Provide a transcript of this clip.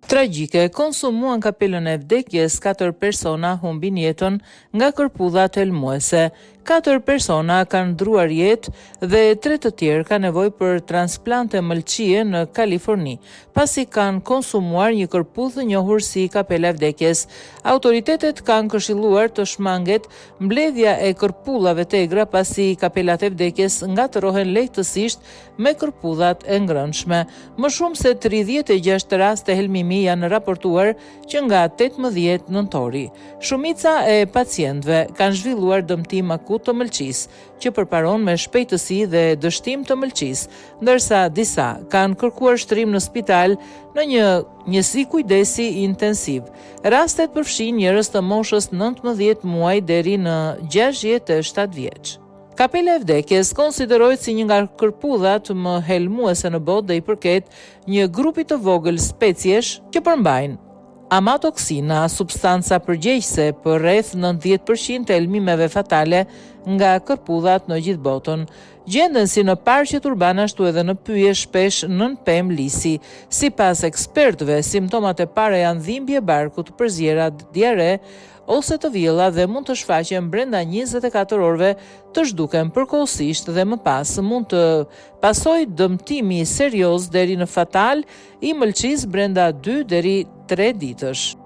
Tragjike, konsumuan kapelën e vdekjes, 4 persona humbin jetën nga kërpudhat helmuese. 4 persona kanë ndruar jetë dhe 3 të tjerë kanë nevojë për transplante mëlçie në Kaliforni, pasi kanë konsumuar një kërpudh të njohur si kapela e vdekjes. Autoritetet kanë këshilluar të shmanget mbledhja e kërpullave tegra pasi kapelat e vdekjes ngatërohen lehtësisht me kërpudhat e ngrënshme. Më shumë se 36 raste helmimi janë raportuar që nga 18 nëntori. Shumica e pacientëve kanë zhvilluar dëmtim akut të mëlçisë, që përparon me shpejtësi dhe dështim të mëlçisë, ndërsa disa kanë kërkuar shtrim në spital në një njësi kujdesi intensiv. Rastet përfshin njerëz të moshës 19 muaj deri në 67 vjeç. Kapela e vdekjes konsiderohet si një nga kërpudhat më helmuese në botë dhe i përket një grupi të vogël speciesh që përmbajnë amatoksina, substanca përgjegjëse për rreth 90% të helmimeve fatale nga kërpudhat në gjithë botën. Gjenden si në parqet urbane ashtu edhe në pyje shpesh nën pemë lisi. Sipas ekspertëve, simptomat e para janë dhimbje barku, të përzjera, diare ose të vjella dhe mund të shfaqen brenda 24 orëve, të zhduken përkohësisht dhe më pas mund të pasojë dëmtimi serioz deri në fatal i mëlçisë brenda 2 deri 3 ditësh.